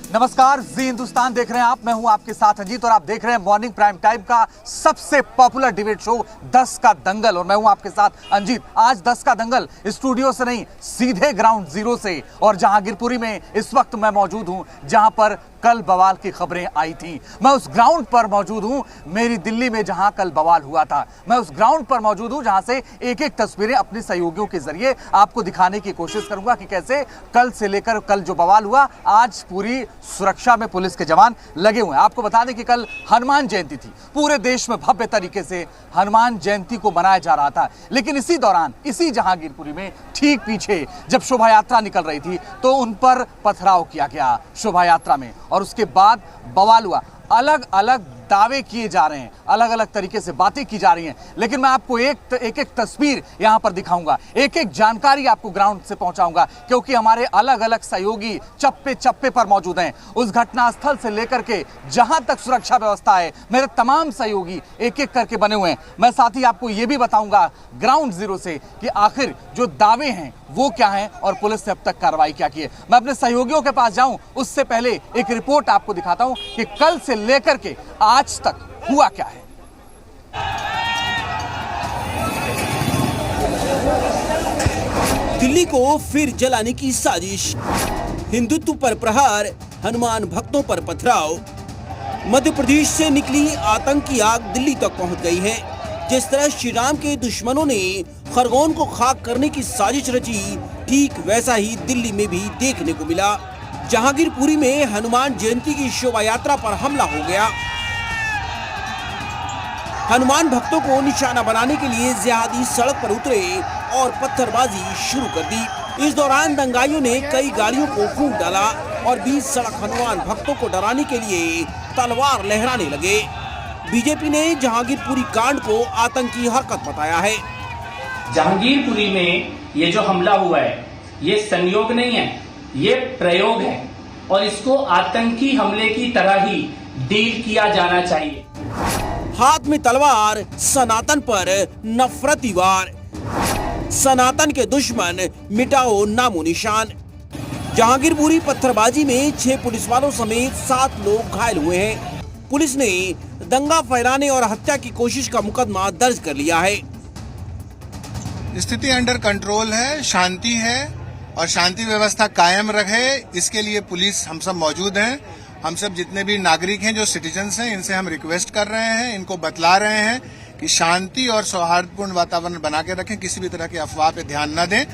नमस्कार, जी हिंदुस्तान देख रहे हैं आप। मैं हूं आपके साथ अजीत और आप देख रहे हैं मॉर्निंग प्राइम टाइम का सबसे पॉपुलर डिबेट शो 10 का दंगल। और मैं हूं आपके साथ अंजीत। आज 10 का दंगल स्टूडियो से नहीं, सीधे ग्राउंड जीरो से, और जहांगीरपुरी में इस वक्त मैं मौजूद हूं जहां पर कल बवाल की खबरें आई थी। मैं उस ग्राउंड पर मौजूद हूं, मेरी दिल्ली में जहां कल बवाल हुआ था। मैं उस ग्राउंड पर मौजूद हूं जहां से एक एक तस्वीरें अपने सहयोगियों के जरिए आपको दिखाने की कोशिश करूंगा कि कैसे कल से लेकर कल जो बवाल हुआ, आज पूरी सुरक्षा में पुलिस के जवान लगे हुए हैं। आपको बता दें कि कल हनुमान जयंती थी। पूरे देश में भव्य तरीके से हनुमान जयंती को मनाया जा रहा था। लेकिन इसी दौरान इसी जहांगीरपुरी में ठीक पीछे जब शोभा यात्रा निकल रही थी तो उन पर पथराव किया गया शोभा यात्रा में, और उसके बाद बवाल हुआ। अलग अलग दावे किए जा रहे हैं, अलग अलग तरीके से बातें की जा रही हैं। लेकिन मैं आपको एक एक तस्वीर यहां पर दिखाऊंगा, एक एक जानकारी आपको ग्राउंड से पहुंचाऊंगा, क्योंकि हमारे अलग अलग सहयोगी चप्पे चप्पे पर मौजूद हैं। उस घटनास्थल से लेकर के जहां तक सुरक्षा व्यवस्था है, मेरे तमाम सहयोगी एक एक करके बने हुए हैं। मैं साथ ही आपको यह भी बताऊंगा ग्राउंड जीरो से कि आखिर जो दावे हैं वो क्या हैं और पुलिस ने अब तक कार्रवाई क्या की है। मैं अपने सहयोगियों के पास जाऊं उससे पहले एक रिपोर्ट आपको दिखाता हूं कि कल से लेकर के आज तक हुआ क्या है। दिल्ली को फिर जलाने की साजिश, हिंदुत्व पर प्रहार, हनुमान भक्तों पर पथराव। मध्य प्रदेश से निकली आतंकी आग दिल्ली तक पहुंच गई है। जिस तरह श्री राम के दुश्मनों ने खरगोन को खाक करने की साजिश रची, ठीक वैसा ही दिल्ली में भी देखने को मिला। जहांगीरपुरी में हनुमान जयंती की शोभा यात्रा पर हमला हो गया। हनुमान भक्तों को निशाना बनाने के लिए जिहादी सड़क पर उतरे और पत्थरबाजी शुरू कर दी। इस दौरान दंगाइयों ने कई गाड़ियों को फूंक डाला और बीच सड़क हनुमान भक्तों को डराने के लिए तलवार लहराने लगे। बीजेपी ने जहांगीरपुरी कांड को आतंकी हरकत बताया है। जहांगीरपुरी में ये जो हमला हुआ है, ये संयोग नहीं है, ये प्रयोग है, और इसको आतंकी हमले की तरह ही डील किया जाना चाहिए। हाथ में तलवार, सनातन पर नफरती वार, सनातन के दुश्मन मिटाओ नामो निशान। जहांगीरपुरी पत्थरबाजी में 6 पुलिस वालों समेत 7 लोग घायल हुए हैं। पुलिस ने दंगा फैलाने और हत्या की कोशिश का मुकदमा दर्ज कर लिया है। स्थिति अंडर कंट्रोल है, शांति है और शांति व्यवस्था कायम रहे, इसके लिए पुलिस हम सब मौजूद हैं। हम सब जितने भी नागरिक हैं, जो सिटीजन्स हैं, इनसे हम रिक्वेस्ट कर रहे हैं, इनको बतला रहे हैं कि शांति और सौहार्दपूर्ण वातावरण बना के रखें, किसी भी तरह की अफवाह पे ध्यान न दें।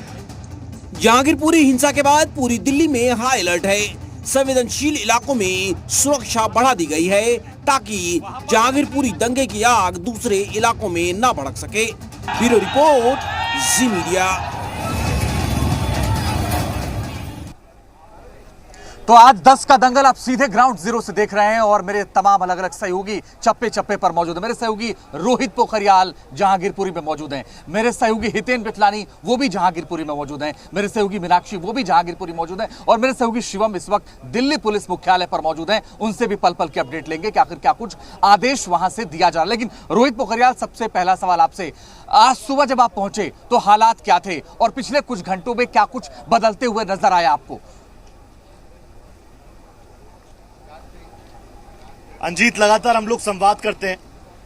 जहांगीरपुरी हिंसा के बाद पूरी दिल्ली में हाई अलर्ट है। संवेदनशील इलाकों में सुरक्षा बढ़ा दी गई है ताकि जहांगीरपुरी दंगे की आग दूसरे इलाकों में न भड़क सके। ब्यूरो रिपोर्ट, जी मीडिया। तो आज 10 का दंगल आप सीधे ग्राउंड जीरो से देख रहे हैं और मेरे तमाम अलग अलग सहयोगी चप्पे चप्पे पर मौजूद हैं। मेरे सहयोगी रोहित पोखरियाल जहांगीरपुरी में मौजूद हैं। मेरे सहयोगी हितेन बिटलानी वो भी जहांगीरपुरी में मौजूद हैं। मेरे सहयोगी मीनाक्षी वो भी जहांगीरपुरी मौजूद हैं। और मेरे सहयोगी शिवम इस वक्त दिल्ली पुलिस मुख्यालय पर मौजूद हैं। उनसे भी पल पल की अपडेट लेंगे कि आखिर क्या कुछ आदेश वहां से दिया जा रहा है। लेकिन रोहित पोखरियाल, सबसे पहला सवाल आपसे, आज सुबह जब आप पहुंचे तो हालात क्या थे और पिछले कुछ घंटों में क्या कुछ बदलते हुए नजर आया आपको? अंजीत, लगातार हम लोग संवाद करते हैं,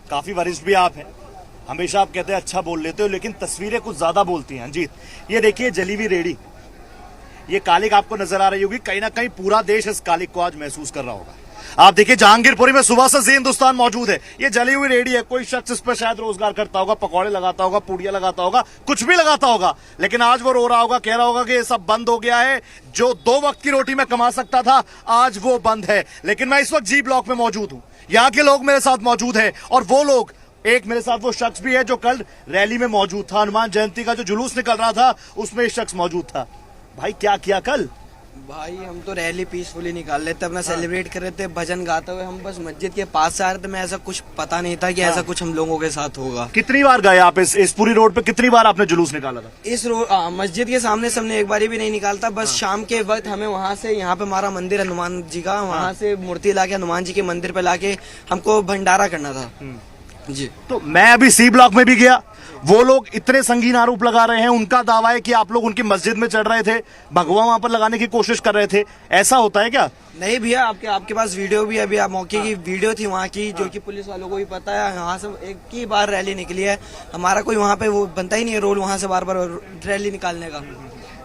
काफी वरिष्ठ भी आप हैं, हमेशा आप कहते हैं अच्छा बोल लेते हो, लेकिन तस्वीरें कुछ ज्यादा बोलती हैं। अंजीत, ये देखिए जली हुई रेडी, ये कालिक आपको नजर आ रही होगी। कहीं ना कहीं पूरा देश इस कालिक को आज महसूस कर रहा होगा। आप देखिए जहांगीरपुरी में सुबह से जी हिंदुस्तान मौजूद है। ये जली हुई रेडी है, कोई शख्स इस पर शायद रोजगार करता होगा, पकौड़े लगाता होगा, पूड़ियां लगाता होगा, कुछ भी लगाता होगा, लेकिन आज वो रो रहा होगा, कह रहा होगा कि ये सब बंद हो गया है। जो 2 वक्त की रोटी में कमा सकता था, आज वो बंद है। लेकिन मैं इस वक्त जी ब्लॉक में मौजूद हूं, यहाँ के लोग मेरे साथ मौजूद हैं, और वो लोग, एक मेरे साथ वो शख्स भी है जो कल रैली में मौजूद था। हनुमान जयंती का जो जुलूस निकल रहा था उसमें एक शख्स मौजूद था। भाई क्या किया कल? भाई हम तो रैली पीसफुली निकाल लेते, अपना सेलिब्रेट कर रहे थे, भजन गाते हुए हम बस मस्जिद के पास से आ रहे थे। मैं ऐसा कुछ पता नहीं था कि ऐसा कुछ हम लोगों के साथ होगा। कितनी बार गए आप इस पूरी रोड पे? कितनी बार आपने जुलूस निकाला था? इस मस्जिद के सामने से हमने एक बारी भी नहीं निकालता। बस शाम के वक्त हमें वहाँ से, यहाँ पे हमारा मंदिर हनुमान जी का, वहाँ से मूर्ति लाके हनुमान जी के मंदिर पे लाके हमको भंडारा करना था। जी। तो मैं अभी सी ब्लॉक में भी गया वो लोग इतने संगीन आरोप लगा रहे हैं, उनका दावा है कि आप लोग उनकी मस्जिद में चढ़ रहे थे, भगवा वहां पर लगाने की कोशिश कर रहे थे। ऐसा होता है क्या? नहीं भैया, आपके पास वीडियो भी अभी आप मौके की वीडियो थी वहाँ की, जो कि पुलिस वालों को भी पता है। यहाँ से एक ही बार रैली निकली है, हमारा कोई वहाँ पे वो बनता ही नहीं है रोल वहाँ से बार बार रैली निकालने का।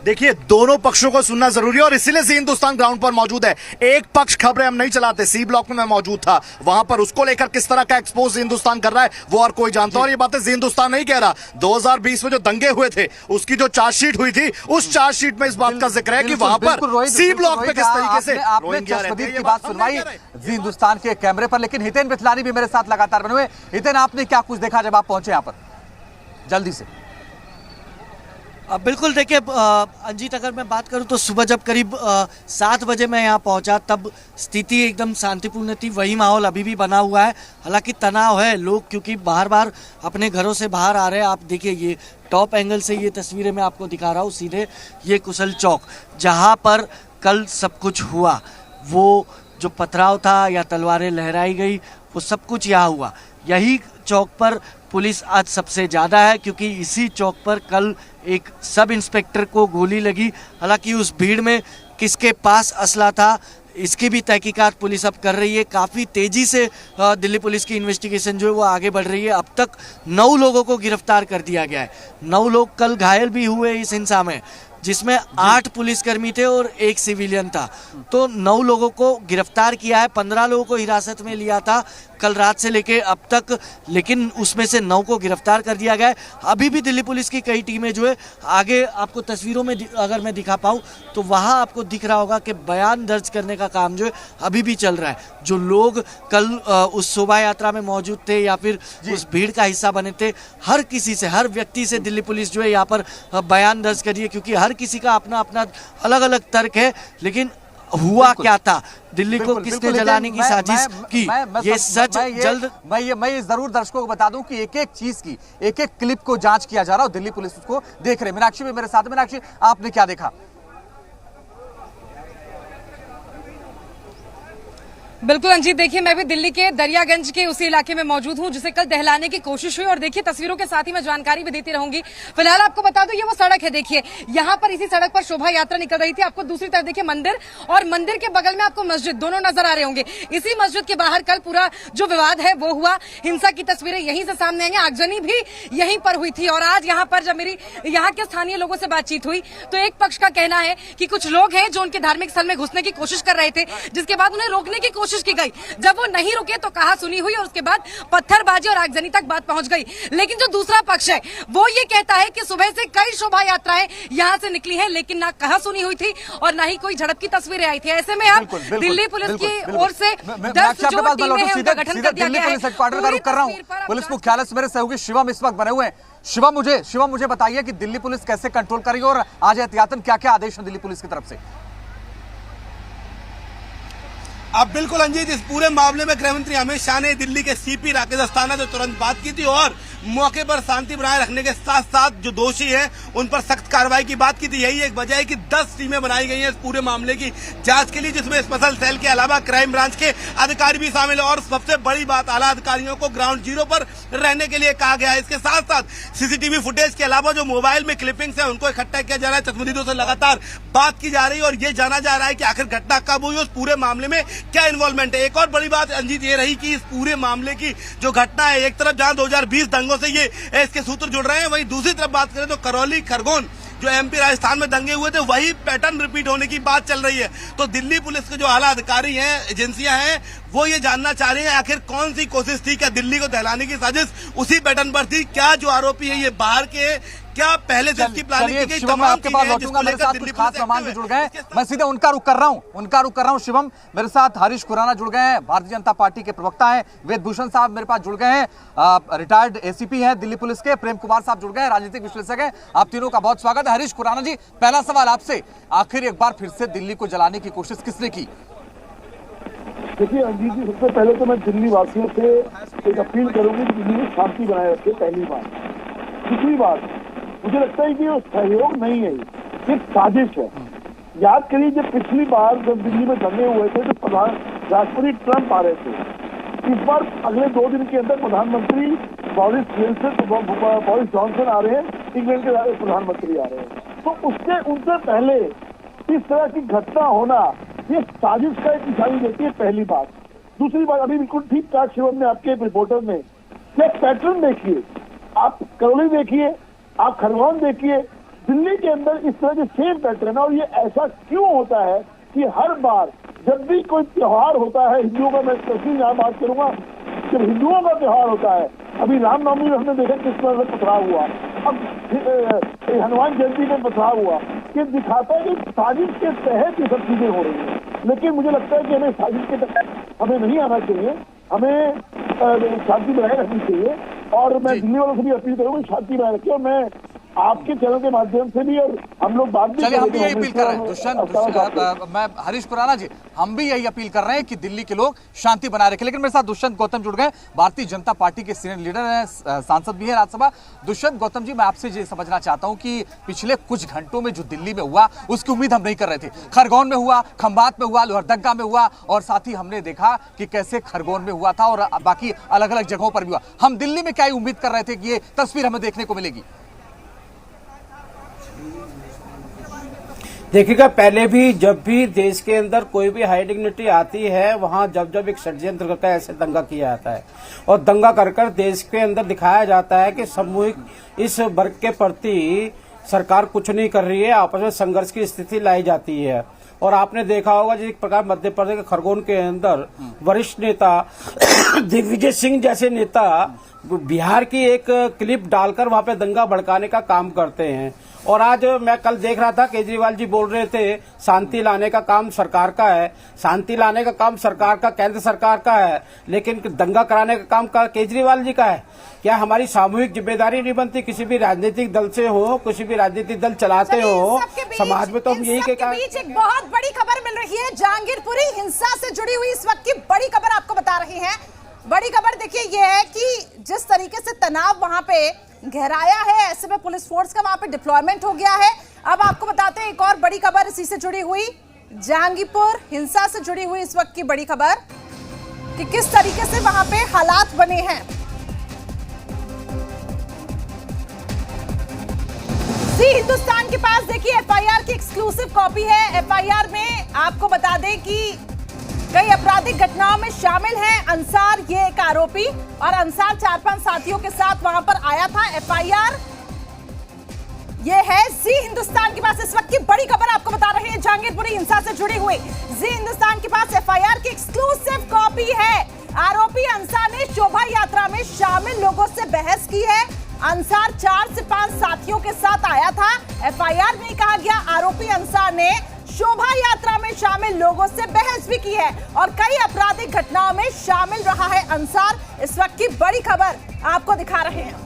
देखिए, दोनों पक्षों को सुनना जरूरी है और इसीलिए जी हिंदुस्तान ग्राउंड पर मौजूद है। एक पक्ष खबरें हम नहीं चलाते, सी ब्लॉक में मैं मौजूद था, वहां पर उसको लेकर किस तरह का एक्सपोज हिंदुस्तान कर रहा है वो और कोई जानता है। और ये बातें जी हिंदुस्तान नहीं कह रहा, 2020 में जो दंगे हुए थे उसकी जो चार्जशीट हुई थी, उस चार्जशीट में इस बात का जिक्र है कि वहां पर सी ब्लॉक पे किस तरीके से की बात सुनवाई जी हिंदुस्तान के कैमरे पर। लेकिन हितेन बिथलानी भी मेरे साथ लगातार बने हुए। हितेन, आपने क्या कुछ देखा जब आप पहुंचे यहाँ पर? जल्दी से। बिल्कुल, देखिए अंजीत, अगर मैं बात करूं तो सुबह जब करीब 7 बजे मैं यहां पहुंचा तब स्थिति एकदम शांतिपूर्ण थी। वही माहौल अभी भी बना हुआ है, हालांकि तनाव है, लोग क्योंकि बार बार अपने घरों से बाहर आ रहे हैं। आप देखिए, ये टॉप एंगल से ये तस्वीरें मैं आपको दिखा रहा हूँ सीधे, ये कुशल चौक जहाँ पर कल सब कुछ हुआ, वो जो पथराव था या तलवारें लहराई गई, वो सब कुछ यहाँ हुआ। यही चौक पर पुलिस आज सबसे ज़्यादा है, क्योंकि इसी चौक पर कल एक सब इंस्पेक्टर को गोली लगी। हालांकि उस भीड़ में किसके पास असला था, इसकी भी तहकीकात पुलिस अब कर रही है। काफ़ी तेज़ी से दिल्ली पुलिस की इन्वेस्टिगेशन जो है वो आगे बढ़ रही है। अब तक 9 लोगों को गिरफ्तार कर दिया गया है। 9 लोग कल घायल भी हुए इस हिंसा में, जिसमें 8 पुलिसकर्मी थे और 1 सिविलियन था। तो 9 लोगों को गिरफ्तार किया है, 15 लोगों को हिरासत में लिया था कल रात से लेके अब तक, लेकिन उसमें से 9 को गिरफ्तार कर दिया गया है। अभी भी दिल्ली पुलिस की कई टीमें जो है आगे, आपको तस्वीरों में अगर मैं दिखा पाऊँ तो वहाँ आपको दिख रहा होगा कि बयान दर्ज करने का काम जो है अभी भी चल रहा है। जो लोग कल उस शोभा यात्रा में मौजूद थे या फिर उस भीड़ का हिस्सा बने थे, हर किसी से, हर व्यक्ति से दिल्ली पुलिस जो है यहाँ पर बयान दर्ज करी है, क्योंकि हर किसी का अपना अपना अलग अलग तर्क है। लेकिन हुआ क्या था, दिल्ली को किसने जलाने की साजिश की, ये सच जल्द। मैं ये जरूर दर्शकों को बता दूं कि एक एक चीज की, एक एक क्लिप को जांच किया जा रहा है, दिल्ली पुलिस उसको देख रहे। मीनाक्षी भी मेरे साथ। मीनाक्षी, आपने क्या देखा? बिल्कुल अंजीत, देखिए मैं भी दिल्ली के दरियागंज के उसी इलाके में मौजूद हूं जिसे कल दहलाने की कोशिश हुई, और देखिए तस्वीरों के साथ ही मैं जानकारी भी देती रहूंगी। फिलहाल आपको बता दूं, ये वो सड़क है, देखिए यहाँ पर इसी सड़क पर शोभा यात्रा निकल रही थी। आपको दूसरी तरफ देखिए मंदिर, और मंदिर के बगल में आपको मस्जिद, दोनों नजर आ रहे होंगे। इसी मस्जिद के बाहर कल पूरा जो विवाद है वो हुआ। हिंसा की तस्वीरें यहीं से सामने आई हैं। आगजनी भी यहीं पर हुई थी। और आज यहाँ पर जब मेरी यहाँ के स्थानीय लोगों से बातचीत हुई तो एक पक्ष का कहना है कि कुछ लोग हैं जो उनके धार्मिक स्थल में घुसने की कोशिश कर रहे थे, जिसके बाद उन्हें रोकने की कोशिश की गई। जब वो नहीं रुके तो कहा सुनी हुई और उसके बाद पत्थरबाजी और आगजनी तक बात पहुंच गई। लेकिन जो दूसरा पक्ष है वो ये कहता है कि सुबह से कई शोभा यात्राएं यहां से निकली हैं, लेकिन ना कहा सुनी हुई थी और ना ही कोई झड़प की तस्वीरें आई थी। ऐसे में अब दिल्ली पुलिस की ओर से 10 जो टीमें हैं उनका गठन कर दिया गया है। पुलिस मुख्यालय से मेरे सहयोगी शिवम इस वक्त बने हुए हैं। शिवम मुझे बताइए कि दिल्ली पुलिस कैसे कंट्रोल करेगी और आज एहतियातन क्या क्या आदेश है दिल्ली पुलिस की तरफ से? अब बिल्कुल अंजीत, इस पूरे मामले में गृह मंत्री अमित शाह ने दिल्ली के सीपी राकेश अस्थाना से तुरंत बात की थी और मौके पर शांति बनाए रखने के साथ साथ जो दोषी हैं उन पर सख्त कार्रवाई की बात की थी। यही एक वजह है कि 10 टीमें बनाई गई हैं इस पूरे मामले की जांच के लिए, जिसमें स्पेशल सेल के अलावा क्राइम ब्रांच के अधिकारी भी शामिल है। और सबसे बड़ी बात, आला अधिकारियों को ग्राउंड जीरो पर रहने के लिए कहा गया है। इसके साथ साथ सीसीटीवी फुटेज के अलावा जो मोबाइल में क्लिपिंग्स है उनको इकट्ठा किया जा रहा है। चश्मदीदों से लगातार बात की जा रही है और ये जाना जा रहा है कि आखिर घटना कब हुई, उस पूरे मामले में क्या इन्वॉल्वमेंट है। एक और बड़ी बात अंजीत ये रही कि इस पूरे मामले की जो घटना है, एक तरफ जहां 2020 दंगों से ये इसके सूत्र जुड़ रहे हैं, वहीं दूसरी तरफ बात करें तो करौली खरगोन जो एमपी राजस्थान में दंगे हुए थे वही पैटर्न रिपीट होने की बात चल रही है। तो दिल्ली पुलिस के जो आला अधिकारी हैं, एजेंसियां हैं, वो ये जानना चाह रही हैं आखिर कौन सी कोशिश थी, क्या दिल्ली को दहलाने की साजिश उसी पैटर्न पर थी, क्या जो आरोपी है ये बाहर के, क्या पहले से इसकी प्लानिंग की गई, तमाम आपके पास लौटूंगा। मेरे साथ कुछ खास मेहमान भी जुड़ गए, मैं सीधे उनका रुख कर रहा हूं। शिवम, मेरे साथ हरीश खुराना जुड़ गए हैं, भारतीय जनता पार्टी के प्रवक्ता हैं। वेद भूषण साहब मेरे पास जुड़ गए हैं, रिटायर्ड एसीपी हैं दिल्ली पुलिस के। प्रेम कुमार साहब जुड़ गए हैं, राजनीतिक विश्लेषक हैं। आप तीनों का बहुत स्वागत है। हरीश खुराना जी, पहला सवाल आपसे, आखिर एक बार फिर से दिल्ली को जलाने की कोशिश किसने की? देखिए अजीत जी, सबसे पहले तो मैं दिल्ली वासियों से एक अपील करूंगी कि दिल्ली में शांति बनाए रखे, पहली बात। दूसरी बात, मुझे लगता है कि ये सहयोग नहीं है, ये साजिश है। याद करिए जब पिछली बार जब दिल्ली में दंगे हुए थे तो राष्ट्रपति ट्रंप आ रहे थे। इस बार अगले 2 दिन के अंदर प्रधानमंत्री बोरिस जॉनसन आ रहे हैं, इंग्लैंड के प्रधानमंत्री आ रहे हैं, तो उससे उनसे पहले इस तरह की घटना होना ये साजिश का एक निशानी देती है, पहली बात। दूसरी बात, अभी बिल्कुल ठीक ठाक शिवम ने आपके रिपोर्टर ने क्या पैटर्न देखिए, आप करौली देखिए, आप खरगोन देखिए, दिल्ली के अंदर इस तरह के सेम पैटर्न है। और ये ऐसा क्यों होता है कि हर बार जब भी कोई त्योहार होता है हिंदुओं का, मैं स्पेशली यहाँ बात करूंगा, जब हिंदुओं का त्योहार होता है, अभी रामनवमी में हमने देखा किस तरह से पथराव हुआ, अब हनुमान जयंती में पथराव हुआ, ये दिखाता है कि साजिश के तहत ये सब चीजें हो रही हैं। लेकिन मुझे लगता है कि हमें साजिश के तहत हमें नहीं आना चाहिए, हमें शांति बनाए रखनी चाहिए। और मैं दिल्ली वालों से भी अपील करूंगा शांति बनाए रखिए, और मैं आपके चैनल के माध्यम से भी, और हम लोग बात भी चलिए हम भी यही अपील कर रहे हैं दुष्यंत, मैं हरीश खुराना जी, हम भी यही अपील कर रहे हैं कि दिल्ली के लोग शांति बनाए रखें। लेकिन मेरे साथ दुष्यंत गौतम जुड़ गए, भारतीय जनता पार्टी के सीनियर लीडर हैं, सांसद भी हैं राज्यसभा। दुष्यंत गौतम जी, मैं आपसे ये समझना चाहता हूं कि पिछले कुछ घंटों में जो दिल्ली में हुआ उसकी उम्मीद हम नहीं कर रहे थे। खरगोन में हुआ, खंबात में हुआ, लोहरदगा में हुआ, और साथ ही हमने देखा कि कैसे खरगोन में हुआ था और बाकी अलग अलग जगहों पर भी हुआ। हम दिल्ली में क्या उम्मीद कर रहे थे कि ये तस्वीर हमें देखने को मिलेगी? देखिएगा, पहले भी जब भी देश के अंदर कोई भी हाई डिग्निटी आती है, वहां जब एक षड्यंत्र करता है, ऐसे दंगा किया जाता है और दंगा कर देश के अंदर दिखाया जाता है कि सामूहिक इस वर्ग के प्रति सरकार कुछ नहीं कर रही है, आपस में संघर्ष की स्थिति लाई जाती है। और आपने देखा होगा जिस प्रकार मध्य प्रदेश के खरगोन के अंदर वरिष्ठ नेता दिग्विजय सिंह जैसे नेता बिहार की एक क्लिप डालकर वहां पे दंगा भड़काने का काम करते हैं। और आज मैं कल देख रहा था, केजरीवाल जी बोल रहे थे शांति लाने का काम सरकार का है, शांति लाने का काम सरकार का, केंद्र सरकार का है, लेकिन दंगा कराने का काम का केजरीवाल जी का है। क्या हमारी सामूहिक जिम्मेदारी नहीं बनती? किसी भी राजनीतिक दल से हो, किसी भी राजनीतिक दल चलाते हो समाज में, तो हम यही के बीच एक बहुत बड़ी खबर मिल रही है, जहांगीरपुरी हिंसा से जुड़ी हुई इस वक्त की बड़ी खबर आपको बता रही है। बड़ी खबर देखिए ये है कि जिस तरीके से तनाव वहां पे गहराया है, ऐसे में पुलिस फोर्स का वहां पे डिप्लॉयमेंट हो गया है। अब आपको बताते हैं एक और बड़ी खबर इसी से जुड़ी हुई, जहांगीरपुर हिंसा से जुड़ी हुई इस वक्त की बड़ी खबर कि किस तरीके से वहां पे हालात बने हैं। जी हिंदुस्तान के पास देखिए एफआईआर की एक्सक्लूसिव कॉपी है। एफआईआर में आपको बता दें कि कई आपराधिक घटनाओं में शामिल है अंसार, ये एक आरोपी, और अंसार 4-5 साथियों के साथ वहां पर आया था। एफआईआर ये है जी हिंदुस्तान के पास इस वक्त की बड़ी खबर आपको बता रहे हैं, जहांगीरपुरी हिंसा से जुड़ी हुई जी हिंदुस्तान के पास एफआईआर की एक्सक्लूसिव कॉपी है। आरोपी अंसार ने शोभा यात्रा में शामिल लोगों से बहस की है। अंसार 4 से 5 साथियों के साथ आया था। एफआईआर में कहा गया आरोपी अंसार ने शोभा यात्रा में शामिल लोगों से बहस भी की है और कई आपराधिक घटनाओं में शामिल रहा है अंसार। इस वक्त की बड़ी खबर आपको दिखा रहे हैं।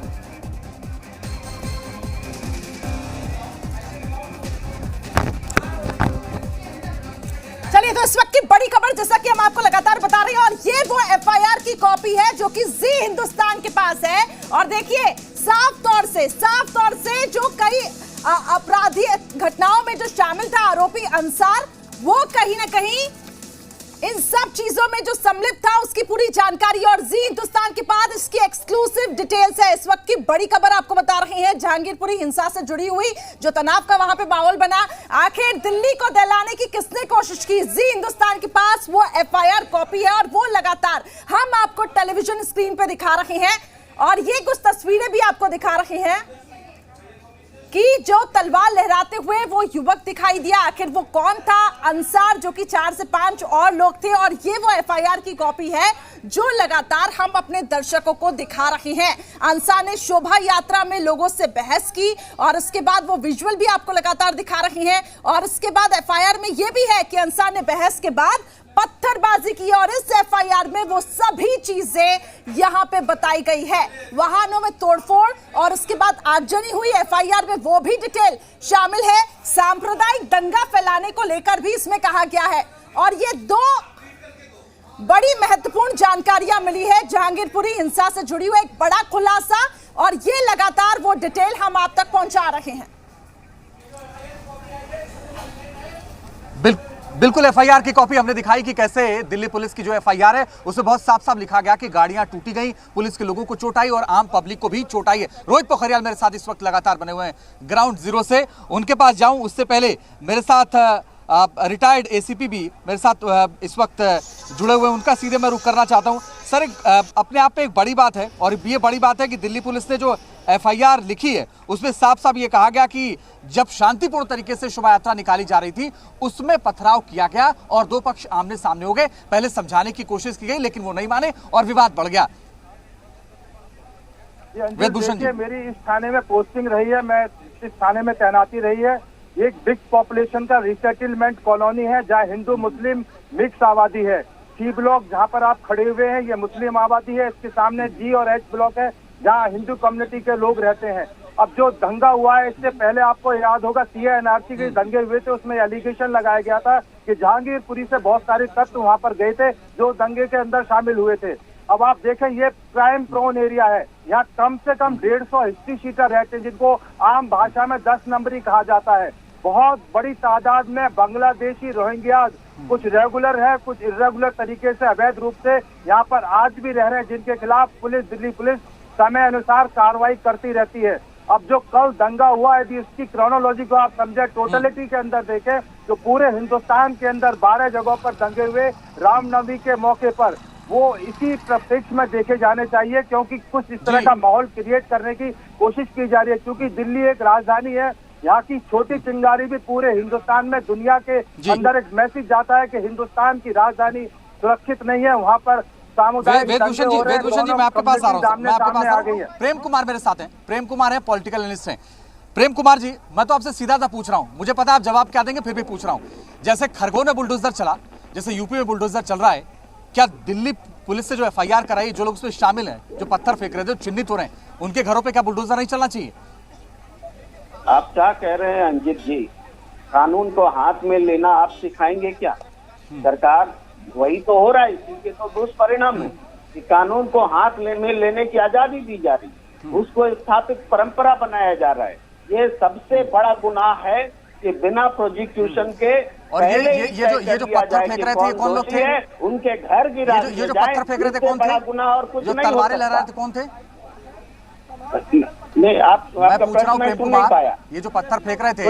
चलिए तो इस वक्त की बड़ी खबर जैसा कि हम आपको लगातार बता रहे हैं, और ये वो एफआईआर की कॉपी है जो कि जी हिंदुस्तान के पास है। और देखिए साफ तौर से जो कई आपराधिक घटनाओं में जो शामिल था आरोपी अंसार, वो कहीं ना कहीं इन सब चीजों में जो सम्मिलित था उसकी पूरी जानकारी और जी हिंदुस्तान के पास इसकी एक्सक्लूसिव डिटेल्स है। इस वक्त की बड़ी खबर आपको बता रहे हैं, जहांगीरपुरी हिंसा से जुड़ी हुई जो तनाव का वहां पे माहौल बना, आखिर दिल्ली को दहलाने की किसने कोशिश की? जी हिंदुस्तान के पास वो एफआईआर कॉपी है और वो लगातार हम आपको टेलीविजन स्क्रीन पे दिखा रहे हैं। और ये कुछ तस्वीरें भी आपको दिखा रहे हैं कि जो तलवार लहराते हुए वो युवक दिखाई दिया, आखिर वो कौन था? अंसार, जो कि 4 से 5 और लोग थे। और ये वो एफआईआर की कॉपी है जो लगातार हम अपने दर्शकों को दिखा रहे हैं। अंसार ने शोभा यात्रा में लोगों से बहस की और उसके बाद वो विजुअल भी आपको लगातार दिखा रहे हैं। और उसके बाद एफआईआर में ये भी है कि अंसार ने बहस के बाद पत्थरबाजी की और इस एफआईआर में वो सभी चीजें यहां पे बताई गई है। वाहनों में तोड़फोड़ और उसके बाद आगजनी हुई, एफआईआर में वो भी डिटेल शामिल है। सांप्रदायिक दंगा फैलाने को लेकर भी इसमें कहा गया है। और ये 2 बड़ी महत्वपूर्ण जानकारियां मिली है जहांगीरपुरी हिंसा से जुड़ी हुई, एक बड़ा खुलासा, और ये लगातार वो डिटेल हम आप तक पहुंचा रहे हैं। बिल्कुल एफआईआर की कॉपी हमने दिखाई कि कैसे दिल्ली पुलिस की जो एफआईआर है उसमें बहुत साफ साफ लिखा गया कि गाड़ियां टूटी गई, पुलिस के लोगों को चोट आई और आम पब्लिक को भी चोट आई है। रोहित पोखरियाल मेरे साथ इस वक्त लगातार बने हुए हैं ग्राउंड जीरो से, उनके पास जाऊं उससे पहले मेरे साथ रिटायर्ड एसीपी भी मेरे साथ इस वक्त जुड़े हुए हैं, उनका सीधे मैं रुख करना चाहता हूं। सर अपने आप में एक बड़ी बात है और ये बड़ी बात है कि दिल्ली पुलिस ने जो एफआईआर लिखी है उसमें साफ साफ ये कहा गया कि जब शांतिपूर्ण तरीके से शोभा यात्रा निकाली जा रही थी उसमें पथराव किया गया और दो पक्ष आमने सामने हो गए। पहले समझाने की कोशिश की गई लेकिन वो नहीं माने और विवाद बढ़ गया। वेदभूषण जी, मेरी इस थाने में पोस्टिंग रही है, मैं इस थाने में तैनाती रही है। एक बिग पॉपुलेशन का रिसेटलमेंट कॉलोनी है जहाँ हिंदू मुस्लिम मिक्स आबादी है। सी ब्लॉक जहाँ पर आप खड़े हुए हैं ये मुस्लिम आबादी है, इसके सामने जी और एच ब्लॉक है जहाँ हिंदू कम्युनिटी के लोग रहते हैं। अब जो दंगा हुआ है इससे पहले आपको याद होगा CA/NRC के दंगे हुए थे, उसमें एलिगेशन लगाया गया था कि जहांगीरपुरी से बहुत सारे तत्व वहाँ पर गए थे जो दंगे के अंदर शामिल हुए थे। अब आप देखें ये क्राइम प्रोन एरिया है, यहाँ कम से कम 150 हिस्ट्री शीटर रहते हैं जिनको आम भाषा में 10 नंबरी कहा जाता है। बहुत बड़ी तादाद में बांग्लादेशी रोहिंग्या कुछ रेगुलर है कुछ इर्रेगुलर तरीके से अवैध रूप से यहाँ पर आज भी रह रहे हैं, जिनके खिलाफ दिल्ली पुलिस समय अनुसार कार्रवाई करती रहती है। अब जो कल दंगा हुआ यदि इसकी क्रोनोलॉजी को आप समझे, टोटलिटी के अंदर देखें तो पूरे हिंदुस्तान के अंदर 12 जगहों पर दंगे हुए रामनवमी के मौके पर, वो इसी प्रत्यक्ष में देखे जाने चाहिए क्योंकि कुछ इस तरह का माहौल क्रिएट करने की कोशिश की जा रही है। क्योंकि दिल्ली एक राजधानी है, यहाँ की छोटी चिंगारी भी पूरे हिंदुस्तान में दुनिया के अंदर एक मैसेज जाता है कि हिंदुस्तान की राजधानी सुरक्षित नहीं है, वहाँ पर वेदभूषण जी मैं आपके पास आ रहा हूँ, मैं आपके पास आ रहा हूँ। प्रेम कुमार मेरे साथ हैं, प्रेम कुमार है पॉलिटिकल एनालिस्ट हैं। प्रेम कुमार जी मैं तो आपसे सीधा सा पूछ रहा हूँ, मुझे पता है आप जवाब क्या देंगे फिर भी पूछ रहा हूँ। जैसे खरगोन में बुलडोजर चला, जैसे यूपी में बुलडोजर चल रहा है, क्या दिल्ली पुलिस से जो एफआईआर कराई जो लोग उसमें शामिल हैं, जो पत्थर फेंक रहे थे, जो चिन्हित हो रहे हैं, उनके घरों पर क्या बुलडोजर नहीं चलना चाहिए? आप क्या कह रहे हैं अंजित जी? कानून को हाथ में लेना आप सिखाएंगे क्या? सरकार वही तो हो रहा है, इसी के तो दुष्परिणाम है कि कानून को हाथ में लेने की आजादी दी जा रही है, उसको स्थापित परंपरा बनाया जा रहा है। ये सबसे बड़ा गुनाह है कि बिना प्रोसिक्यूशन के और ये जो पत्थर फेंक रहे थे कौन लोग थे? उनके घर गिरा जो पत्थर फेंक रहे थे कौन थे? गुनाह और कुछ जो नहीं तलवारें लहरा रहे थे कौन थे? नहीं मैं पूछ रहा हूँ प्रेम कुमार, ये जो पत्थर फेंक रहे थे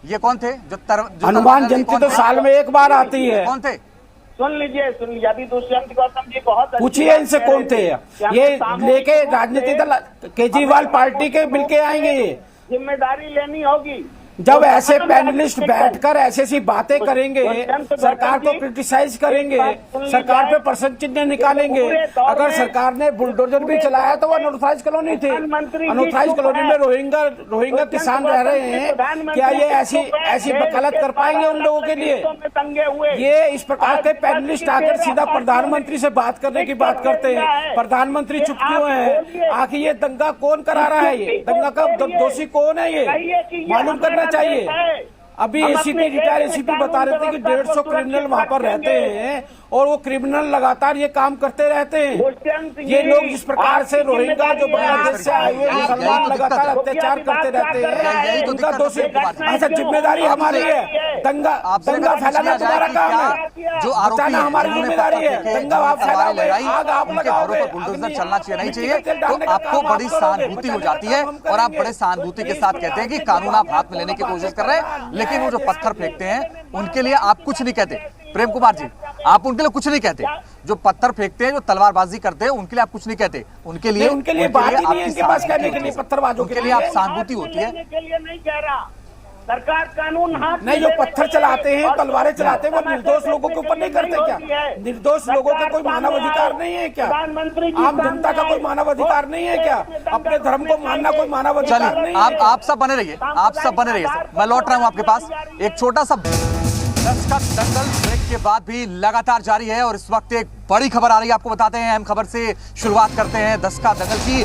ये कौन थे? जो हनुमान जयंती तो साल में एक बार आती है, कौन थे? सुन लीजिए अभी दुष्यंत गौतम जी बहुत पूछिए इनसे कौन थे। ये लेके राजनीतिक दल केजरीवाल पार्टी के मिलके आएंगे, ये जिम्मेदारी लेनी होगी। जब ऐसे पैनलिस्ट बैठकर ऐसी बातें करेंगे, सरकार को क्रिटिसाइज करेंगे, सरकार पे प्रश्न चिन्ह निकालेंगे। अगर सरकार ने बुलडोजर भी चलाया तो वो अनऑथराइज कॉलोनी थी, अनऑथराइज कॉलोनी में रोहिंग्या किसान रह रहे हैं, क्या ये ऐसी वकालत कर पाएंगे उन लोगों के लिए? ये इस प्रकार के पैनलिस्ट आकर सीधा प्रधानमंत्री से बात करने की बात करते हैं। प्रधानमंत्री चुप क्यों है? आखिर ये दंगा कौन करा रहा है? ये दंगा का दोषी कौन है? ये मालूम करना चाहिए। अभी एसीपी रिटायर एसीपी बता रहे थे कि 150 क्रिमिनल वहाँ पर रहते हैं और वो क्रिमिनल लगातार ये काम करते रहते हैं। ये लोग जिस प्रकार से रोहिंग्या जो बांग्लादेश से आए हुए मुसलमान लगातार अत्याचार करते रहते हैं, उनका दोषी ऐसा जिम्मेदारी हमारी है। दंगा फैलाना तुम्हारा काम है, जो बचाना हमारी जिम्मेदारी है। दंगा आप फैलाओगे, आग आप लगाओगे, बुलडोजर चलना चाहिए नहीं चाहिए तो आपको बड़ी सहानुभूति हो जाती है और आप बड़े सहानुभूति के साथ कहते हैं कि कानून आप हाथ में लेने की कोशिश कर रहे हैं, लेकिन वो जो पत्थर फेंकते हैं उनके लिए आप कुछ नहीं कहते। प्रेम कुमार जी आप उनके लिए कुछ नहीं कहते, जो पत्थर फेंकते हैं, जो तलवारबाजी करते हैं, उनके लिए आप कुछ नहीं कहते। उनके लिए बात ही नहीं है इनके पास कहने के लिए, पत्थरबाजों के लिए आप सहानुभूति होती है। नहीं कह रहा, सरकार कानून हाथ नहीं, जो पत्थर चलाते हैं, तलवारें चलाते हैं, वो निर्दोष लोगों के ऊपर नहीं करते क्या? निर्दोष लोगों का कोई मानव अधिकार नहीं है क्या? आम जनता का कोई मानव अधिकार नहीं है क्या? अपने धर्म को मानना कोई मानव अधिकार नहीं है? आप सब बने रहिए, आप सब बने रहिए। मैं लौट रहा हूँ आपके पास। एक छोटा सा 10 का दंगल ब्रेक के बाद भी लगातार जारी है और इस वक्त एक बड़ी खबर आ रही है, आपको बताते हैं। अहम खबर से शुरुआत करते हैं 10 का दंगल की।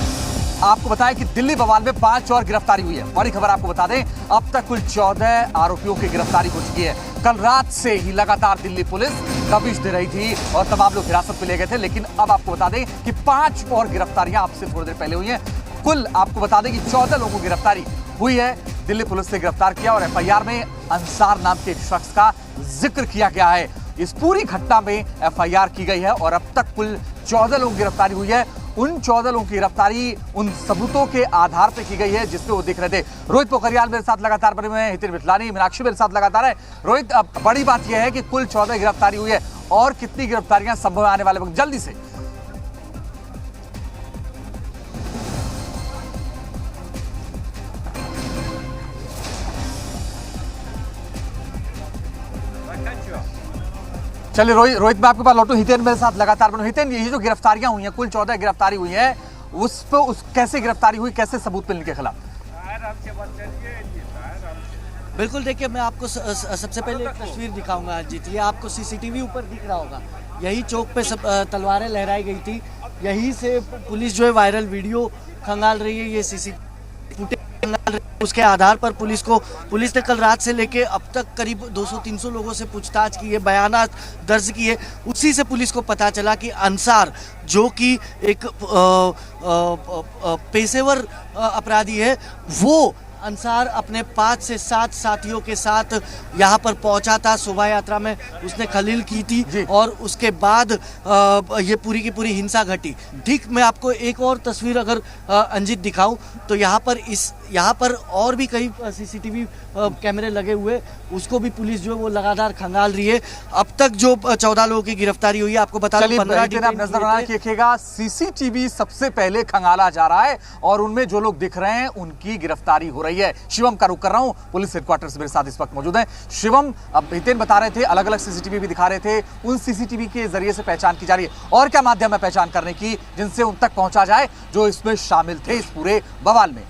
आपको बताएं कि दिल्ली बवाल में 5 और गिरफ्तारी हुई है। बड़ी खबर आपको बता दें, अब तक कुल 14 आरोपियों की गिरफ्तारी हो चुकी है। कल रात से ही लगातार दिल्ली पुलिस दबिश दे रही थी और तमाम लोग हिरासत में ले गए थे, लेकिन अब आपको बता दें कि 5 और गिरफ्तारियां आपसे थोड़ी देर पहले हुई हैं। कुल आपको बता दें कि 14 लोगों की गिरफ्तारी हुई है, दिल्ली पुलिस ने गिरफ्तार किया और एफआईआर में अंसार नाम के एक शख्स का जिक्र किया गया है। इस पूरी घटना में एफआईआर की गई है और अब तक कुल 14 लोगों की गिरफ्तारी हुई है। उन 14 लोगों की गिरफ्तारी उन सबूतों के आधार पर की गई है जिसपे वो दिख रहे थे। रोहित पोखरियाल मेरे साथ लगातार बने हुए हैं, हितेन मिथलानी, मीनाक्षी मेरे साथ लगातार है। रोहित, अब बड़ी बात यह है कि कुल 14 गिरफ्तारी हुई है और कितनी गिरफ्तारियां संभव आने वाले वक्त, जल्दी से। चलिए रोहित मैं आपके पास लौटूं, हितेन मेरे साथ लगातार बनो। हितेन, ये जो गिरफ्तारियां हुई हैं, कुल 14 गिरफ्तारी हुई है, उस कैसे गिरफ्तारी हुई, कैसे सबूत मिलने के खिलाफ? बिल्कुल, देखिए मैं आपको सबसे पहले एक तस्वीर दिखाऊंगा अजीत। ये आपको सीसीटीवी ऊपर दिख रहा होगा, यही चौक पे सब तलवारें लहराई गई थी, यहीं से पुलिस जो है वायरल वीडियो खंगाल रही है, ये सीसीटीवी फुटेज खंगाल रही है। उसके आधार पर पुलिस ने कल रात से लेके अब तक करीब 200-300 लोगों से पूछताछ की है, बयानात दर्ज किए। उसी से पुलिस को पता चला कि अंसार जो कि एक पेशेवर अपराधी है, वो अंसार अपने 5 से 7 साथियों के साथ यहाँ पर पहुंचा था। शोभा यात्रा में उसने खलील की थी और उसके बाद ये पूरी की पूरी हिंसा घटी। ठीक, मैं आपको एक और तस्वीर अगर अंजित दिखाऊं तो यहाँ पर और भी कई सीसीटीवी कैमरे लगे हुए, उसको भी पुलिस जो है वो लगातार खंगाल रही है। अब तक जो 14 लोगों की गिरफ्तारी हुई है, आपको बता दूं 15 नजर रखिएगा, सीसीटीवी सबसे पहले खंगाला जा रहा है और उनमें जो लोग दिख रहे हैं उनकी गिरफ्तारी हो रही है। शिवम का रुख कर रहा हूं, पुलिस हेडक्वार्टर से मेरे साथ इस वक्त मौजूद है। शिवम, अब हितेन बता रहे थे अलग अलग सीसीटीवी भी दिखा रहे थे, उन सीसीटीवी के जरिए से पहचान की जा रही है। और क्या माध्यम है पहचान करने की जिनसे उन तक पहुंचा जाए जो इसमें शामिल थे इस पूरे बवाल में?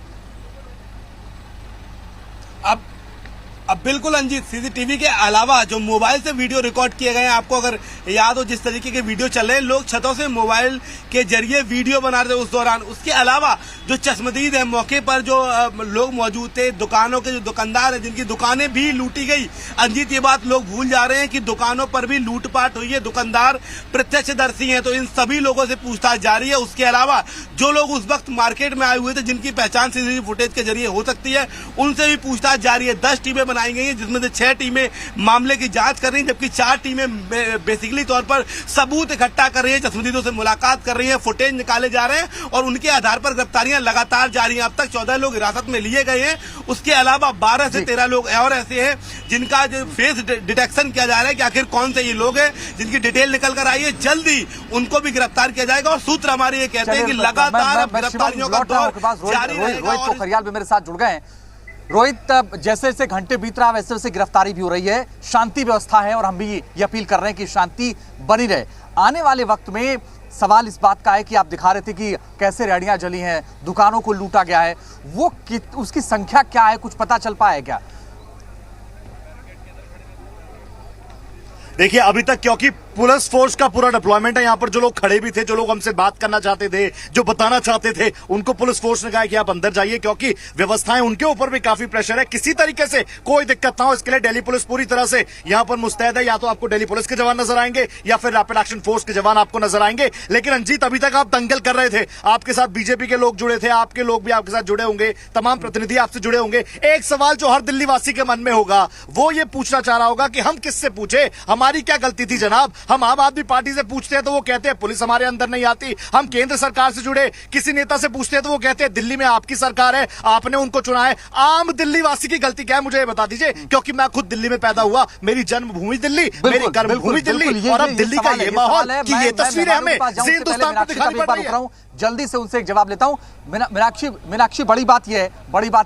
अब बिल्कुल अंजीत, सीसीटीवी के अलावा जो मोबाइल से वीडियो रिकॉर्ड किए गए हैं, आपको अगर याद हो जिस तरीके के वीडियो चल रहे हैं, लोग छतों से मोबाइल के जरिए वीडियो बना रहे थे उस दौरान। उसके अलावा जो चश्मदीद है, मौके पर जो लोग मौजूद थे, दुकानों के जो दुकानदार हैं जिनकी दुकानें भी लूटी गई। अंजीत, ये बात लोग भूल जा रहे हैं कि दुकानों पर भी लूटपाट हुई है, दुकानदार प्रत्यक्षदर्शी हैं, तो इन सभी लोगों से पूछताछ जारी है। उसके अलावा जो लोग उस वक्त मार्केट में आए हुए थे, जिनकी पहचान सीसीटीवी फुटेज के जरिए हो सकती है, उनसे भी पूछताछ जारी है। 10 टीमें बनाई गई हैं जिसमें से 6 टीमें मामले की जांच कर रही हैं, जबकि 4 टीमें बेसिकली तौर पर सबूत इकट्ठा कर रही है, चश्मदीदों से मुलाकात कर रही है, फुटेज निकाले जा रहे हैं और उनके आधार पर गिरफ्तारियां लगातार जारी हैं। अब तक 14 लोग हिरासत में लिए गए हैं। उसके अलावा 12 से 13 लोग और ऐसे हैं जिनका जो फेस डिटेक्शन किया जा रहा है कि आखिर कौन से ये लोग हैं, जिनकी डिटेल निकल कर आई है। जल्दी उनको भी गिरफ्तार किया जाएगा और सूत्र हमारे ये कहते हैं कि लगातार गिरफ्तारियों का दौर जारी रहेगा। रोहित पोखरियाल भी मेरे साथ जुड़ गए हैं। रोहित, जैसे जैसे घंटे बीत रहा है वैसे वैसे गिरफ्तारी भी हो रही है, शांति व्यवस्था है और हम भी ये अपील कर रहे हैं कि शांति बनी रहे। आने वाले वक्त में सवाल इस बात का है कि आप दिखा रहे थे कि कैसे रेहड़ियां जली हैं, दुकानों को लूटा गया है, वो उसकी संख्या क्या है, कुछ पता चल पाया है क्या? देखिए अभी तक क्योंकि पुलिस फोर्स का पूरा डिप्लॉयमेंट है, यहाँ पर जो लोग खड़े भी थे, जो लोग हमसे बात करना चाहते थे, जो बताना चाहते थे, उनको पुलिस फोर्स ने कहा कि आप अंदर जाइए क्योंकि व्यवस्थाएं उनके ऊपर भी काफी प्रेशर है। किसी तरीके से कोई दिक्कत ना हो इसके लिए दिल्ली पुलिस पूरी तरह से यहाँ पर मुस्तैद है। या तो आपको दिल्ली पुलिस के जवान नजर आएंगे या फिर रैपिड एक्शन फोर्स के जवान आपको नजर आएंगे। लेकिन रंजीत, अभी तक आप दंगल कर रहे थे, आपके साथ बीजेपी के लोग जुड़े थे, आपके लोग भी आपके साथ जुड़े होंगे, तमाम प्रतिनिधि आपसे जुड़े होंगे। एक सवाल जो हर दिल्ली वासी के मन में होगा वो ये पूछना चाह रहा होगा कि हम किससे पूछे, हमारी क्या गलती थी जनाब? हम आम आदमी पार्टी से पूछते हैं तो वो कहते हैं पुलिस हमारे अंदर नहीं आती। हम केंद्र सरकार से जुड़े किसी नेता से पूछते हैं तो वो कहते हैं दिल्ली में आपकी सरकार है, आपने उनको चुना है। आम दिल्ली वासी की गलती क्या है मुझे ये बता दीजिए, क्योंकि मैं खुद दिल्ली में पैदा हुआ, मेरी जन्मभूमि दिल्ली, मेरी कर्मभूमि दिल्ली, और अब दिल्ली का ये माहौल कि ये तस्वीरें हमें हिंदुस्तान को दिखानी पड़ रही है। जल्दी से उनसे एक जवाब लेता हूं। मीनाक्षी, बड़ी बात यह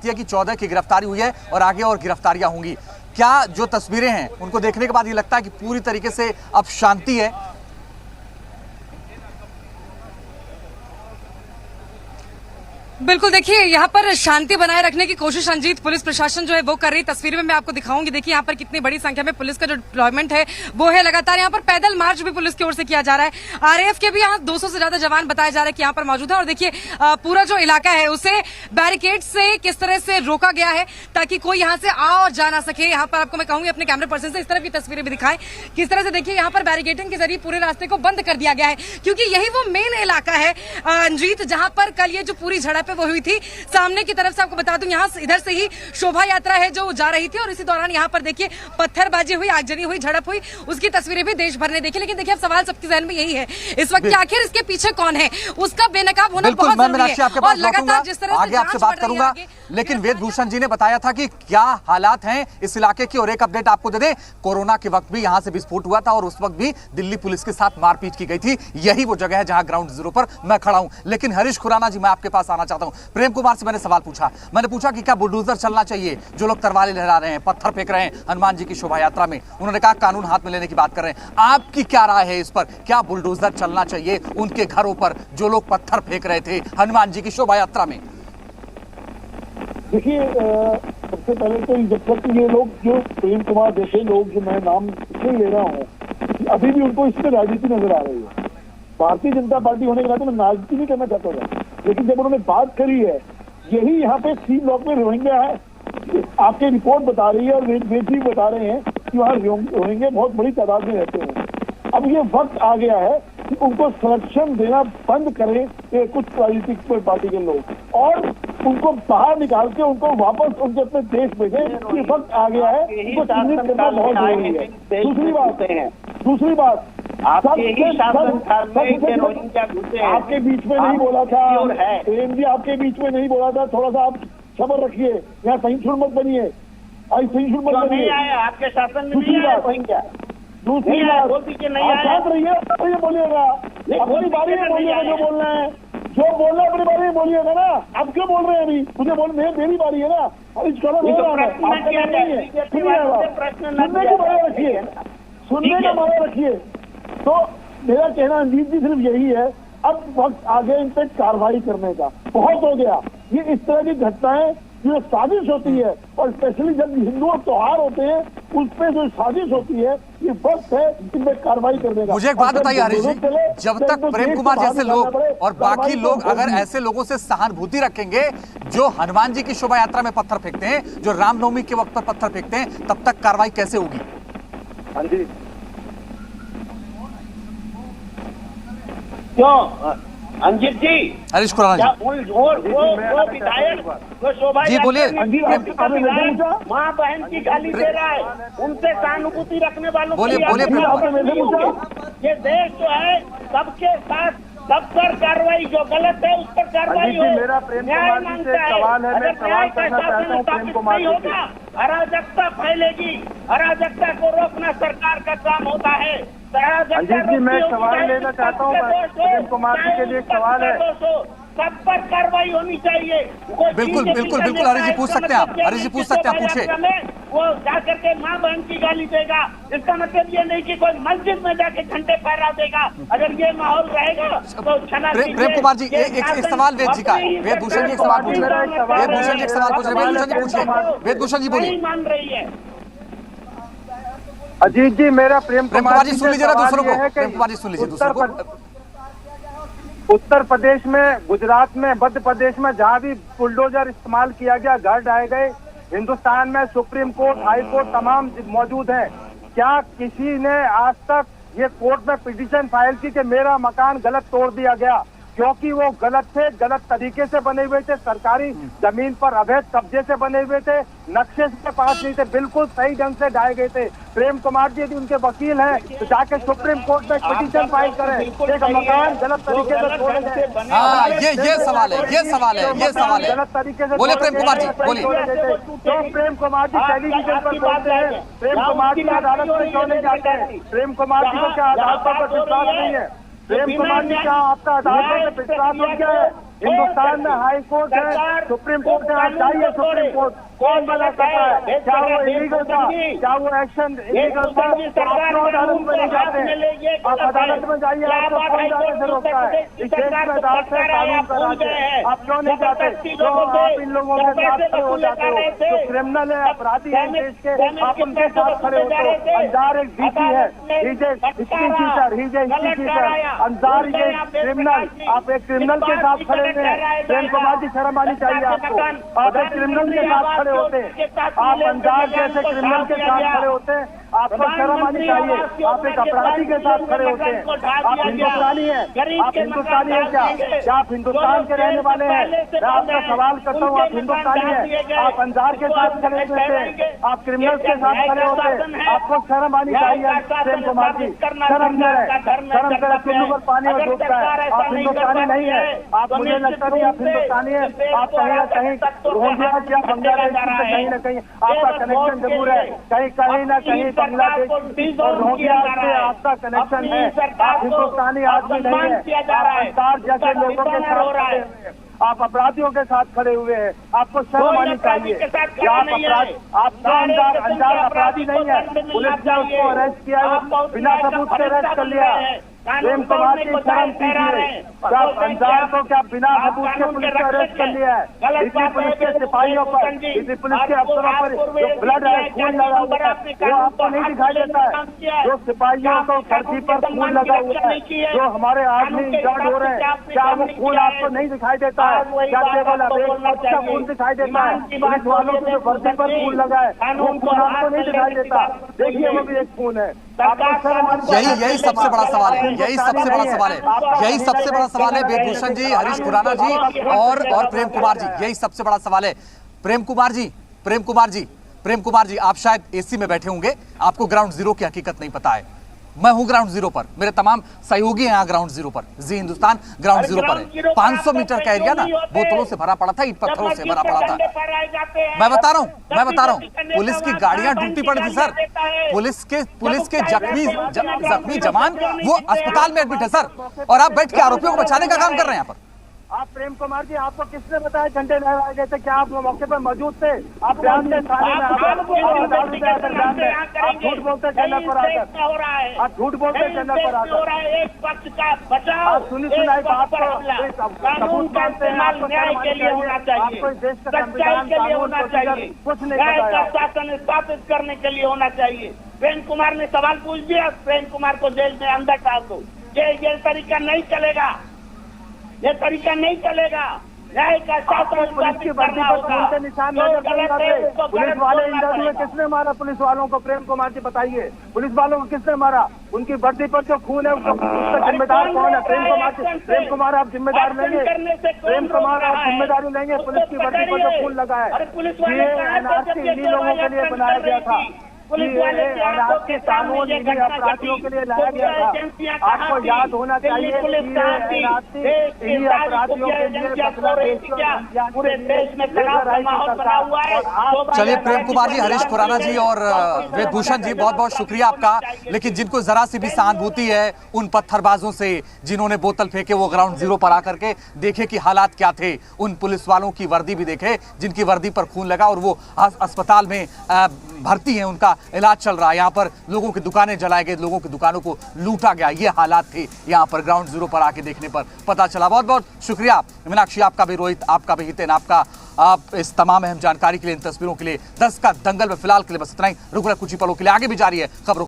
है कि 14 की गिरफ्तारी हुई है और आगे और गिरफ्तारियां होंगी। क्या जो तस्वीरें हैं उनको देखने के बाद ये लगता है कि पूरी तरीके से अब शांति है? बिल्कुल, देखिए यहाँ पर शांति बनाए रखने की कोशिश अंजीत पुलिस प्रशासन जो है वो कर रही है। तस्वीर में मैं आपको दिखाऊंगी। देखिए यहाँ पर कितनी बड़ी संख्या में पुलिस का जो डिप्लॉयमेंट है वो है। लगातार यहाँ पर पैदल मार्च भी पुलिस की ओर से किया जा रहा है। आरएएफ के भी यहाँ 200 से ज्यादा जवान बताया जा रहा है कि यहाँ पर मौजूद है। और देखिए पूरा जो इलाका है उसे बैरिकेड से किस तरह से रोका गया है ताकि कोई यहाँ से आ और जा ना सके। यहाँ पर आपको मैं कहूंगी अपने कैमरे पर्सन से इस तरह की तस्वीरें भी दिखाएं किस तरह से देखिए यहाँ पर बैरिकेडिंग के जरिए पूरे रास्ते को बंद कर दिया गया है, क्योंकि यही वो मेन इलाका है अंजीत जहां पर कल ये जो पूरी झड़प पे वो हुई थी। सामने की तरफ से आपको बता दूं, यहाँ इधर से ही शोभा यात्रा है जो जा रही थी और इसी दौरान यहाँ पर देखिए पत्थरबाजी हुई, आगजनी हुई, झड़प हुई, उसकी तस्वीरें भी देश भर ने देखी। लेकिन देखिए अब सवाल सबके जहन में यही है इस वक्त कि आखिर इसके पीछे कौन है, उसका बेनकाब होना बहुत जरूरी है। आपके पास लगातार जिस तरह आगे आपसे बात करूंगा, लेकिन वेदभूषण जी ने बताया था कि क्या हालात हैं इस इलाके की, और एक अपडेट आपको दे दें, कोरोना के वक्त भी यहां से विस्फोट हुआ था और उस वक्त भी दिल्ली पुलिस के साथ मारपीट की गई थी। यही वो जगह है जहां ग्राउंड जीरो पर मैं खड़ा हूं। लेकिन हरीश खुराना जी, मैं आपके पास आना चाहता हूं। प्रेम कुमार से मैंने सवाल पूछा, मैंने पूछा कि क्या बुलडोजर चलना चाहिए, जो लोग तलवारें लहरा रहे हैं, पत्थर फेंक रहे हैं हनुमान जी की शोभा यात्रा में, उन्होंने कहा कानून हाथ में लेने की बात कर रहे हैं। आपकी क्या राय है इस पर, क्या बुलडोजर चलना चाहिए उनके घरों पर जो लोग पत्थर फेंक रहे थे हनुमान जी की शोभा यात्रा में? देखिए, सबसे पहले तो जब तक ये लोग, जो प्रेम कुमार जैसे लोग, जो मैं नाम इसलिए ले रहा हूँ, अभी भी उनको इसमें राजनीति नजर आ रही है। भारतीय जनता पार्टी होने के नाते मैं राजनीति नहीं करना चाहता था, लेकिन जब उन्होंने बात करी है, यही यहाँ पे सी ब्लॉक में रोहिंग्या है, आपकी रिपोर्ट बता रही है और वेद भी बता रहे हैं कि वहाँ रोहिंग्या बहुत बड़ी तादाद में रहते हैं। अब ये वक्त आ गया है कि उनको संरक्षण देना बंद करें कुछ राजनीतिक पार्टी के लोग, और उनको बाहर निकाल के उनको वापस उनके अपने देश भेजें। ये वक्त आ गया है, उनको चिन्हित करना बहुत जरूरी है। दूसरी बात आपके बीच में नहीं बोला था प्रेम जी, आपके बीच में नहीं बोला था, थोड़ा सा आप सब्र रखिए, यहाँ सहिष्णु मत बनिए, सहिष्णु मत बनिए, आपके शासन में नहीं आया रोहिंग्या। दूसरी बात, आप शांत रहिए, बोलिएगा अपनी बारी में बोलिएगा, जो बोलना है, जो बोलना अपनी बारी में बोलिएगा ना। आप क्यों बोल रहे हैं अभी, मुझे बोल, मेरी बारी है ना, और इस कलर हो रहा है, आपका नहीं है, सुनने की बात रखिए, सुनने का माना रखिए। तो मेरा कहना अंजीत जी सिर्फ यही है, अब वक्त आगे इन पे कार्रवाई करने का, बहुत हो गया। ये इस तरह की घटनाएं जो साजिश होती है, और स्पेशली जब हिंदू त्योहार होते हैं उस पे जो साजिश होती है, ये वक्त है इनमें कार्रवाई करने का। मुझे एक बात बताइए हरीश जी, जब तक प्रेम कुमार जैसे लोग और बाकी लोग अगर ऐसे लोगों से सहानुभूति रखेंगे जो हनुमान जी की शोभा यात्रा में पत्थर फेंकते हैं, जो रामनवमी के वक्त पर पत्थर फेंकते हैं, तब तक कार्रवाई कैसे होगी? हाँ जी, क्यों अंजित जी, हरीश खुराना जी, वो विधायक जो शोभा जी बोलिए, माँ बहन की गाली दे रहा है, उनसे सहानुभूति रखने वालों बोलिए, ये देश जो है सबके साथ सब पर कार्रवाई, जो गलत है उस पर कार्रवाई हो, न्याय मांगता है। अगर न्याय का शासन स्थापित नहीं होगा, अराजकता फैलेगी, अराजकता को रोकना सरकार का काम होता है। अंजीत जी, मैं सवाल लेना चाहता हूँ, प्रेम कुमार जी के लिए सवाल है, सब पर कार्रवाई होनी चाहिए। बिल्कुल बिल्कुल बिल्कुल हरीश जी पूछ सकते हैं आप, हरीश जी पूछ सकते हैं, आप पूछिए। वो जाकर के माँ बहन की गाली देगा, इसका मतलब ये नहीं कि कोई मस्जिद में जाके झंडे फहरा देगा। अगर ये माहौल रहेगा तो प्रेम कुमार जी, एक सवाल वेद जी का, वेदभूषण जी एक सवाल पूछ रहे हैं, वेदभूषण जी एक सवाल पूछ रहे हैं, वेदभूषण जी पूछिए, वेदभूषण जी बोलिए। मान रही है अजीत जी, मेरा प्रेम कुमार जी सुन लीजिए ना दूसरों को, प्रेम कुमार जी सुन लीजिए दूसरों को। उत्तर प्रदेश में, गुजरात में, मध्य प्रदेश में जहाँ भी बुलडोजर इस्तेमाल किया गया, घर ढाए गए, हिंदुस्तान में सुप्रीम कोर्ट, हाई कोर्ट तमाम मौजूद है। क्या किसी ने आज तक ये कोर्ट में पिटीशन फाइल की कि मेरा मकान गलत तोड़ दिया गया, क्योंकि वो गलत थे, गलत तरीके से बने हुए थे, सरकारी जमीन पर अवैध कब्जे से बने हुए थे, नक्शे के पास नहीं थे, बिल्कुल सही ढंग से ढाए गए थे। प्रेम कुमार जी यदि उनके वकील हैं तो जाके सुप्रीम कोर्ट में पिटीशन फाइल करें, एक मकान गलत तरीके से तोड़े गए। हाँ, ये सवाल है, ये सवाल है, गलत तरीके से बोले प्रेम कुमार जी, बोलिए। तो प्रेम कुमार जी टेलीविजन पर बोलते हैं, प्रेम कुमार जी अदालत में क्यों नहीं जाते हैं? प्रेम कुमार जी को क्या अदालतों पर विश्वास नहीं है? प्रेम कुमार जी क्या आपका अदालतों से विश्वास हो गया है? हिंदुस्तान में हाई कोर्ट है, सुप्रीम कोर्ट है, आप जाइए सुप्रीम कोर्ट, कौन मना करता है? क्या वो इलीगल था, क्या वो एक्शन इलीगल था? आप क्यों अदालत में नहीं जाते? आप अदालत में जाइए, आपको कौन जाने से रोकता है? इस देश में अदालत है, कानून का राज है, आप क्यों नहीं जाते? जो आप इन लोगों के साथ खड़े हो जाते हो, जो क्रिमिनल है, अपराधी है देश के, आप उनके साथ खड़े होते हो। अंजार एक डीसी है, अंजार ये क्रिमिनल, आप एक क्रिमिनल के साथ खड़े हैं। प्रेम कुमार जी शर्म आनी चाहिए आपको, आप एक क्रिमिनल के साथ खड़े खड़े होते हैं, आप अंजार जैसे क्रिमिनल के साथ खड़े होते हैं, आपको शर्म आनी चाहिए। आप एक अपराधी के साथ खड़े होते हैं। आप हिंदुस्तानी हैं, आप हिंदुस्तानी हैं क्या आप हिंदुस्तान के रहने वाले हैं? मैं आपका सवाल करता हूँ, आप हिंदुस्तानी हैं? आप अंजार के साथ खड़े होते हैं, आप क्रिमिनल के साथ खड़े होते हैं, आपको शर्म आनी चाहिए। प्रेम कुमार जी, शर्म करें, शर्म करें, चुल्लू पर पानी और डूबता है। आप हिंदुस्तानी नहीं है, आप मुझे लगता नहीं आप हिंदुस्तानी है। आप कहीं ना कहीं रोहिंग्या या बांग्लादेश से कहीं ना कहीं आपका कनेक्शन जरूर है, कहीं ना कहीं बांग्लादेश और रोहिंग्या से आपका कनेक्शन है। आप हिंदुस्तानी आदमी नहीं है, आप अंजार जैसे लोगों के साथ खड़े हुए हैं, आप अपराधियों के साथ खड़े हुए हैं। आपको शर्म आनी चाहिए। क्या आप अपराध, आपका अंजार अपराधी नहीं है? पुलिस ने उसको अरेस्ट किया, बिना सबूत के अरेस्ट कर लिया। प्रेम कुमार की शर्म कीजिए। क्या अंजार को क्या बिना सबूत के पुलिस ने अरेस्ट कर लिया है? इसी पुलिस के सिपाहियों पर, इसी पुलिस के अफसरों पर जो ब्लड है, खून लगा हुआ है, वो आपको नहीं दिखाई देता है? जो सिपाहियों को फर्जी पर खून लगा हुआ है, जो हमारे आदमी इंजर्ड हो रहे हैं, क्या वो खून आपको नहीं दिखाई देता है? क्या केवल का खून दिखाई देता है? पुलिस वालों की जो फर्जी पर खून लगा है, वो खून आपको नहीं दिखाई देता? देखिए, वो भी एक खून है। यही सबसे बड़ा सवाल है, यही सबसे बड़ा सवाल है, यही सबसे बड़ा सवाल है वेदभूषण जी, हरीश खुराना जी और प्रेम कुमार जी, यही सबसे बड़ा सवाल है। प्रेम कुमार जी, आप शायद एसी में बैठे होंगे, आपको ग्राउंड जीरो की हकीकत नहीं पता है। मैं हूं ग्राउंड जीरो पर, मेरे तमाम सहयोगी हैं यहाँ ग्राउंड जीरो पर। जी हिंदुस्तान ग्राउंड जीरो पर है। 500 मीटर का एरिया ना बोतलों से भरा पड़ा था, ईंट पत्थरों से भरा पड़ा था। मैं बता रहा हूँ, पुलिस की गाड़ियां ड्यूटी पर थी सर। पुलिस के जख्मी जवान वो अस्पताल में एडमिट है सर, और आप बैठ के आरोपियों को बचाने का काम कर रहे हैं यहाँ पर। आप प्रेम कुमार जी, आपको किसने बताया घंटे लहराए गए थे? क्या आप मौके पर मौजूद थे? आप बयान में थाने में आप झूठ बोलते चैनल पर आकर, आप झूठ बोलते चैनल पर आकर। एक पक्ष का बचाव, आप सुनी सुनाई बात को कानून का इस्तेमाल न्याय के लिए होना चाहिए, सच्चाई के लिए होना चाहिए, कुछ नहीं न्याय का शासन स्थापित करने के लिए होना चाहिए। प्रेम कुमार ने सवाल पूछ दिया, प्रेम कुमार को जेल में अंदर डाल दो। ये तरीका नहीं चलेगा, ये तरीका नहीं चलेगा। न्याय का शासन पुलिस की वर्दी पर खून के निशान नजर नहीं आते। पुलिस वाले इंटरव्यू में किसने मारा पुलिस वालों को? प्रेम कुमार जी बताइए, पुलिस वालों को किसने मारा? उनकी वर्दी पर जो खून है उसका जिम्मेदार कौन है? प्रेम कुमार आप जिम्मेदार लेंगे? प्रेम कुमार आप जिम्मेदारी लेंगे? पुलिस की वर्दी पर जो खून लगा है, ये एनआरसी इन्हीं लोगों के लिए बनाया गया था। एनआरसी कानून इन्हीं अपराधियों के लिए लाया गया था। आपको याद होना चाहिए कि एनआरसी इन्हीं अपराधियों के लिए पूरे देश में तनाव का माहौल बना हुआ है। चलिए प्रेम कुमार जी, हरीश खुराना जी और वेदभूषण जी, बहुत बहुत शुक्रिया आपका। लेकिन जिनको जरा सी भी सहानुभूति है उन पत्थरबाजों से जिन्होंने बोतल फेंके, वो ग्राउंड जीरो पर आकर के देखे कि हालात क्या थे। उन पुलिस वालों की वर्दी भी देखे जिनकी वर्दी पर खून लगा और वो अस्पताल में भर्ती हैं, उनका इलाज चल रहा है। यहाँ पर लोगों की दुकानें जलाए गए, लोगों की दुकानों को लूटा गया, ये हालात थे यहाँ पर ग्राउंड जीरो पर आके देखने पर पता चला। बहुत बहुत शुक्रिया मीनाक्षी, आपका भी, रोहित आपका भी, हितेन आपका, आप इस तमाम अहम जानकारी के लिए, इन तस्वीरों के लिए। 10 का दंगल में फिलहाल के लिए बस इतना ही। रुक रहे कुछ ही पलों के लिए, आगे भी जारी है खबरों।